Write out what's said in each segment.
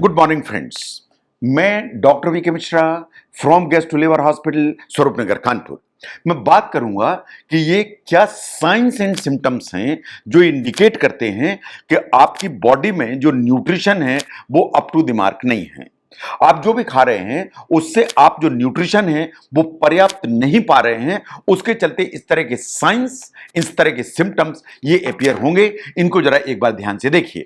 Good morning friends. मैं doctor VK Mishra from gastro liver hospital Swaroop Nagar Kanpur. मैं बात करूंगा कि ये क्या साइंस एंड सिम्टम्स हैं जो इंडिकेट करते हैं कि आपकी बॉडी में जो न्यूट्रिशन है वो अप टू द मार्क नहीं है। आप जो भी खा रहे हैं उससे आप जो न्यूट्रिशन है वो पर्याप्त नहीं पा रहे हैं, उसके चलते इस तरह के साइंस, इस तरह के सिम्टम्स ये अपीयर होंगे। इनको जरा एक बार ध्यान से देखिए।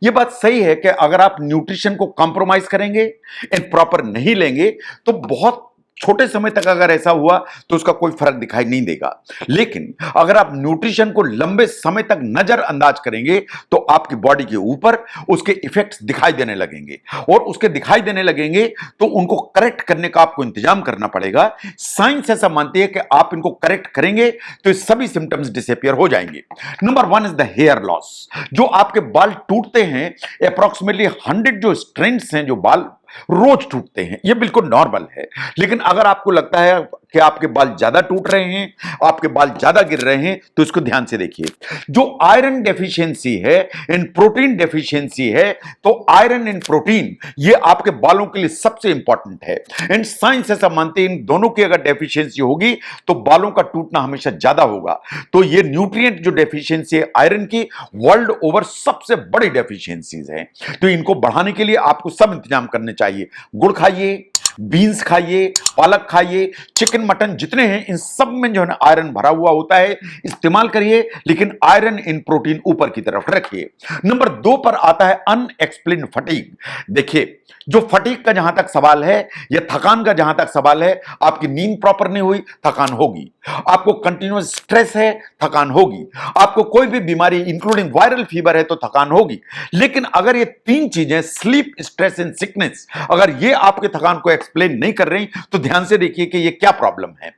ये बात सही है कि अगर आप न्यूट्रिशन को कॉम्प्रोमाइज करेंगे एंड प्रॉपर नहीं लेंगे तो बहुत छोटे समय तक अगर ऐसा हुआ तो उसका कोई फर्क दिखाई नहीं देगा। लेकिन अगर आप न्यूट्रिशन को लंबे समय तक नजरअंदाज करेंगे तो आपकी बॉडी के ऊपर उसके इफेक्ट्स दिखाई देने लगेंगे, और उसके दिखाई देने लगेंगे तो उनको करेक्ट करने का आपको इंतजाम करना पड़ेगा। साइंस ऐसा मानती है कि आप इनको करेक्ट करेंगे तो सभी सिम्टम्स डिसअपीयर हो जाएंगे। Number 1 is the hair loss. जो आपके बाल टूटते हैं, अप्रॉक्सीमेटली 100 जो स्ट्रैंड्स हैं जो बाल रोज टूटते हैं, ये बिल्कुल नॉर्मल है। लेकिन अगर आपको लगता है कि आपके बाल ज्यादा टूट रहे हैं, आपके बाल ज्यादा गिर रहे हैं, तो इसको ध्यान से देखिए। जो आयरन डेफिशिएंसी है एंड प्रोटीन डेफिशिएंसी है, तो आयरन एंड प्रोटीन ये आपके बालों के लिए सबसे इंपॉर्टेंट है। एंड साइंस ऐसा मानते हैं इन दोनों की अगर डेफिशिएंसी होगी तो बालों का टूटना हमेशा ज्यादा होगा। तो ये न्यूट्रिएंट जो डेफिशिएंसी है आयरन की, वर्ल्ड ओवर सबसे बड़ी डेफिशिएंसीज है। तो इनको बढ़ाने के लिए आपको सब इंतजाम करने चाहिए। गुड़ खाइए, बीन्स खाइए, पालक खाइए, चिकन मटन जितने हैं इन सब में जो है ना आयरन भरा हुआ होता है, इस्तेमाल करिए। लेकिन आयरन इन प्रोटीन ऊपर की तरफ रखिए। नंबर 2 पर आता है अनएक्सप्लेन्ड फटीग। देखिए, जो फटीग का जहां तक सवाल है या थकान का जहां तक सवाल है, आपकी नींद प्रॉपर नहीं हुई, थकान होगी। आपको कंटिन्यूअस स्ट्रेस है, थकान होगी। आपको कोई भी बीमारी इंक्लूडिंग वायरल फीवर है तो थकान होगी। लेकिन अगर ये 3 चीजें, स्लीप, स्ट्रेस एंड सिकनेस, अगर ये आपके थकान को एक्सप्लेन नहीं कर रही तो ध्यान से देखिए कि ये क्या प्रॉब्लम है।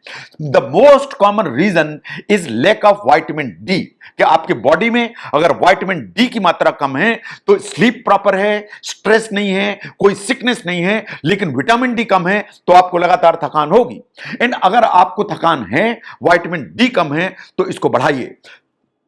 The most common reason is lack of vitamin D. कि आपके बॉडी में अगर विटामिन डी की मात्रा कम है तो स्लीप प्रॉपर है, स्ट्रेस नहीं है, कोई सिकनेस नहीं है, लेकिन विटामिन डी कम है तो आपको लगातार थकान होगी। एंड अगर आपको थकान है, विटामिन डी कम है, तो इसको बढ़ाइए।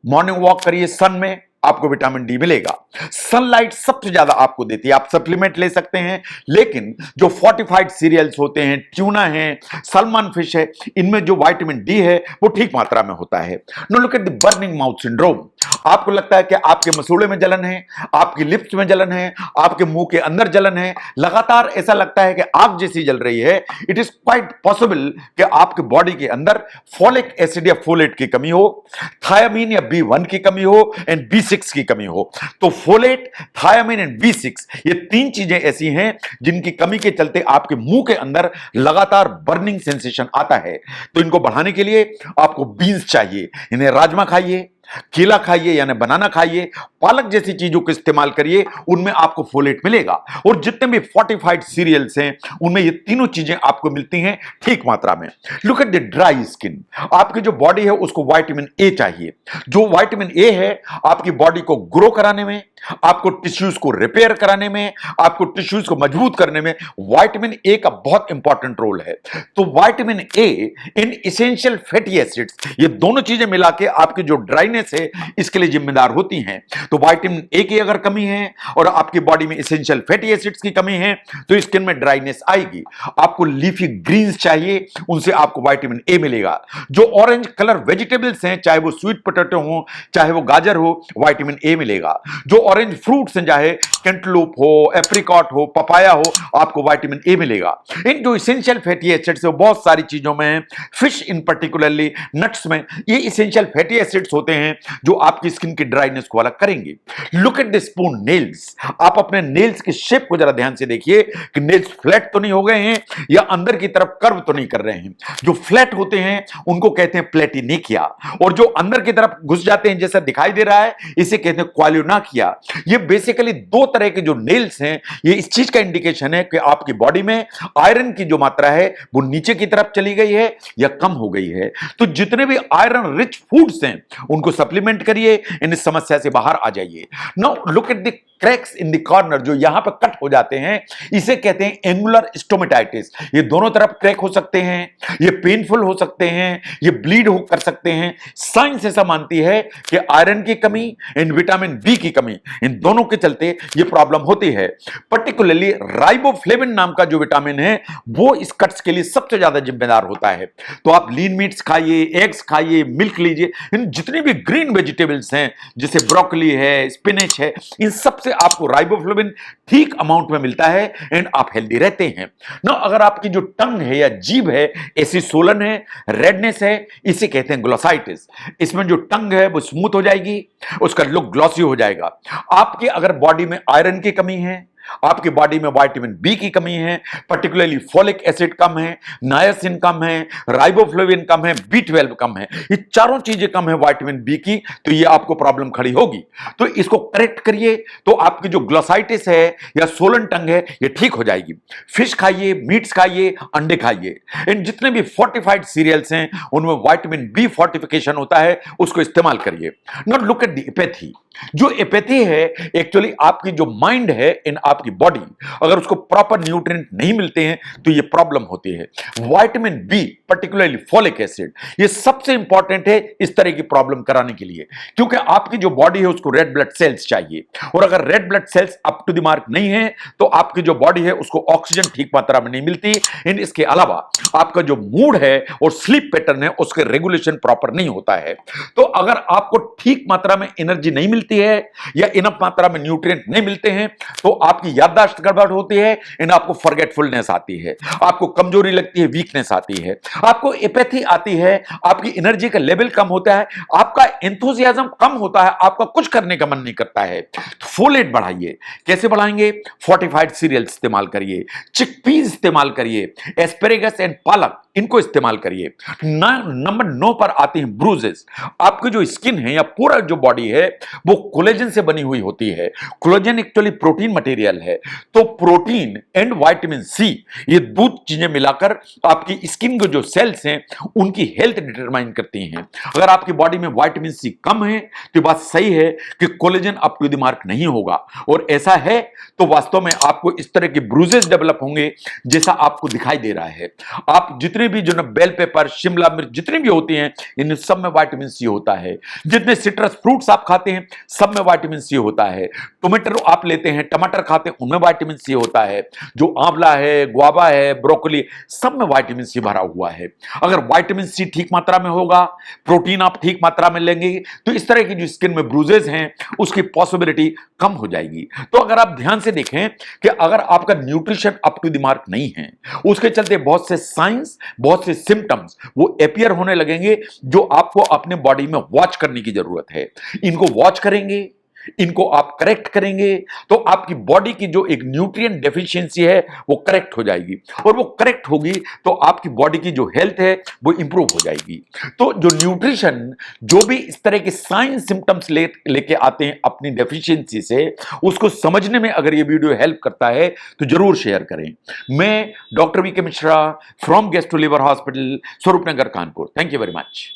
मॉर्निंग वॉक करिए सन में, आपको विटामिन डी मिलेगा। सनलाइट सबसे ज्यादा आपको देती है। आप सप्लीमेंट ले सकते हैं, लेकिन जो फोर्टिफाइड सीरियल्स होते हैं, ट्यूना है, सलमान फिश है, इनमें जो विटामिन डी है वो ठीक मात्रा में होता है। No look at the burning mouth syndrome. आपको लगता है कि आपके मसूड़े में जलन है, आपकी लिप्स में जलन है, आपके मुंह के अंदर जलन है, लगातार ऐसा लगता है कि आग जैसी जल रही है। इट इज क्वाइट पॉसिबल कि आपके बॉडी के अंदर फोलिक एसिड या फोलेट की कमी हो, थायामीन या B1 की कमी हो एंड B6 की कमी हो। तो फोलेट, थायामीन एंड B6 ये 3 चीजें ऐसी हैं जिनकी कमी के चलते आपके मुंह के अंदर लगातार बर्निंग सेंसेशन आता है। तो इनको बढ़ाने के लिए आपको बीन्स चाहिए। इन्हें राजमा खाइए, केला खाइए यानी बनाना खाइए, पालक जैसी चीजों का इस्तेमाल करिए, उनमें आपको फोलेट मिलेगा। और जितने भी फोर्टिफाइड सीरियल्स हैं उनमें ये तीनों चीजें आपको मिलती हैं ठीक मात्रा में। Look at the dry skin. आपकी जो बॉडी है उसको विटामिन ए चाहिए। जो विटामिन ए है आपकी बॉडी को ग्रो कराने में, आपको टिश्यूज को रिपेयर कराने में, आपको टिश्यूज को मजबूत करने में विटामिन ए का बहुत इंपॉर्टेंट रोल है। तो vitamin A in essential fatty acids, ये दोनों चीजें मिला के आपकी जो ड्राइनेस है इसके लिए जिम्मेदार होती हैं। तो विटामिन ए की अगर कमी है और आपकी बॉडी में एसेंशियल फैटी एसिड्स की कमी है तो स्किन में ड्राइनेस आएगी। आपको लीफी ग्रीन्स चाहिए, उनसे आपको विटामिन ए मिलेगा। जो ऑरेंज कलर वेजिटेबल्स हैं, चाहे वो स्वीट पोटैटो हो, चाहे वो गाजर हो, विटामिन ए मिलेगा। जो ऑरेंज फ्रूट्स हैं, चाहे कैंटलूप हो, एप्रिकॉट हो, पपाया हो, आपको विटामिन ए मिलेगा। इन जो एसेंशियल फैटी एसिड्स है बहुत सारी चीजों में है, फिश इन पर्टिकुलरली, नट्स में ये एसेंशियल फैटी एसिड्स होते हैं जो आपकी स्किन की ड्राइनेस को अलग करेंगे। Look at the spoon nails. आप अपने नेल्स की शेप को जरा ध्यान से देखिए कि नेल्स फ्लैट तो नहीं हो गए हैं या अंदर की तरफ कर्व तो नहीं कर रहे हैं। जो फ्लैट होते हैं उनको कहते हैं प्लेटिनिकिया, और जो अंदर की तरफ घुस जाते हैं जैसा दिखाई दे रहा है इसे कहते हैं क्वालियोनाकिया। ये बेसिकली 2 तरह के जो नेल्स हैं, ये इस चीज का इंडिकेशन है कि आपकी बॉडी में आयरन की जो मात्रा है वो नीचे की तरफ चली गई है या कम हो गई है। तो जितने भी आयरन रिच फूड्स हैं उनको इसको सप्लीमेंट करिए, इन समस्या से बाहर आ जाइए। Now look at the cracks in the corner, जो यहां पर कट हो जाते हैं, इसे कहते हैं एंगुलर स्टोमेटाइटिस। ये दोनों तरफ क्रैक हो सकते हैं, ये पेनफुल हो सकते हैं, ये ब्लीड हो कर सकते हैं। साइंस ऐसा मानती है कि आयरन की कमी एंड विटामिन बी की कमी, इन दोनों के चलते ये प्रॉब्लम होती है। पर्टिकुलरली राइबोफ्लेविन नाम का जो विटामिन है वो इस कट्स के लिए सबसे ज्यादा जिम्मेदार होता है। तो आप लीन मीट्स खाइए, एग्स खाइए, मिल्क लीजिए, इन जितनी भी ग्रीन वेजिटेबल्स हैं जैसे ब्रोकली है, स्पिनच है, इन सबसे आपको राइबोफ्लेविन ठीक अमाउंट में मिलता है एंड आप हेल्दी रहते हैं ना। अगर आपकी जो टंग है या जीभ है ऐसी सोलन है, रेडनेस है, इसे कहते हैं ग्लोसाइटिस। इसमें जो टंग है वो स्मूथ हो जाएगी, उसका लुक ग्लॉसी हो जाएगा। आपके अगर बॉडी में आयरन की कमी है, आपकी बॉडी में विटामिन बी की कमी है, पर्टिकुलरली फोलिक एसिड कम है, नायसिन कम है, राइबोफ्लेविन कम है, B12 कम है, ये चारों चीजें कम है विटामिन बी की, तो ये आपको प्रॉब्लम खड़ी होगी। तो इसको करेक्ट करिए तो आपकी जो ग्लोसाइटिस है या सोलन टंग है ये ठीक हो जाएगी। फिश खाइए, मीट्स खाइए, अंडे खाइए, इन जितने भी फोर्टिफाइड सीरियल्स हैं उनमें विटामिन बी फोर्टिफिकेशन होता है, उसको इस्तेमाल करिए। Not look at the apathy. जो एपैथी है एक्चुअली आपकी जो माइंड है इन आपकी बॉडी, अगर उसको प्रॉपर न्यूट्रिएंट नहीं मिलते हैं तो ये प्रॉब्लम होती है। Vitamin B particularly folic acid ये सबसे इंपॉर्टेंट है इस तरह की प्रॉब्लम कराने के लिए, क्योंकि आपकी जो बॉडी है उसको रेड ब्लड सेल्स चाहिए, और अगर red blood cells up to the mark नहीं है तो आपकी जो बॉडी है उसको ऑक्सीजन ठीक मात्रा में नहीं मिलती। इन इसके अलावा आपका जो मूड है और स्लीप पैटर्न है उसके रेगुलेशन प्रॉपर नहीं होता है। तो अगर आपको ठीक मात्रा में एनर्जी नहीं मिलती है या इनफ मात्रा में न्यूट्रिएंट नहीं मिलते हैं तो आपकी याददाश्त गड़बड़ होती है, इन आपको फॉरगेटफुलनेस आती है, आपको कमजोरी लगती है, वीकनेस आती है, आपको एपैथी आती है, आपकी एनर्जी का लेवल कम होता है, आपका एंथुसियाज्म कम होता है, आपका कुछ करने का मन नहीं करता है। तो फोलेट बढ़ाइए। कैसे बढ़ाएंगे? फोर्टिफाइड सीरियल इस्तेमाल करिए, चिकपीस इस्तेमाल करिए, एस्पेरेगस एंड पालक इनको इस्तेमाल करिए। नंबर 9 पर आते हैं ब्रूजेस। आपकी जो स्किन है या पूरा जो बॉडी है वो कोलेजन से बनी हुई होती है। कोलेजन एक्चुअली प्रोटीन मटेरियल है, तो प्रोटीन एंड विटामिन सी ये दो चीजें मिलाकर आपकी स्किन के जो सेल्स हैं उनकी हेल्थ डिटरमाइन करती हैं। अगर आपकी बॉडी में विटामिन सी कम है तो बात सही है कि collagen up to the mark नहीं होगा, और ऐसा है तो वास्तव में आपको इस तरह के ब्रूजेस डेवलप होंगे जैसा आपको दिखाई दे रहा है। आप जितने भी जो ना बेल पेपर, शिमला मिर्च जितनी भी होती हैं इन सब में विटामिन सी होता है। जितने सिट्रस फ्रूट्स आप खाते हैं सब में विटामिन सी होता है। टोमेटो आप लेते हैं, टमाटर खाते हैं, उनमें विटामिन सी होता है। जो आंवला है, गुआवा है, ब्रोकली, सब में विटामिन सी भरा हुआ है। अगर विटामिन सी ठीक मात्रा में होगा, प्रोटीन आप ठीक मात्रा में लेंगे, तो इस तरह की जो स्किन में ब्रूजेस हैं उसकी पॉसिबिलिटी कम हो जाएगी। तो अगर आप ध्यान से देखें कि अगर आपका nutrition up to the mark नहीं है, उसके चलते बहुत से साइंस, बहुत से सिम्टम्स वो अपीयर होने लगेंगे जो आपको अपने बॉडी में वॉच करने की जरूरत है। इनको वॉच करेंगे, इनको आप करेक्ट करेंगे तो आपकी बॉडी की जो एक न्यूट्रिएंट डेफिशिएंसी है वो करेक्ट हो जाएगी, और वो करेक्ट होगी तो आपकी बॉडी की जो हेल्थ है वो इंप्रूव हो जाएगी। तो जो न्यूट्रिशन जो भी इस तरह के साइन सिम्टम्स लेके आते हैं अपनी डेफिशिएंसी से, उसको समझने में अगर ये वीडियो हेल्प करता है तो जरूर शेयर करें। मैं doctor V K Mishra from gastro liver hospital, Swaroopnagar, Kanpur. Thank you very much.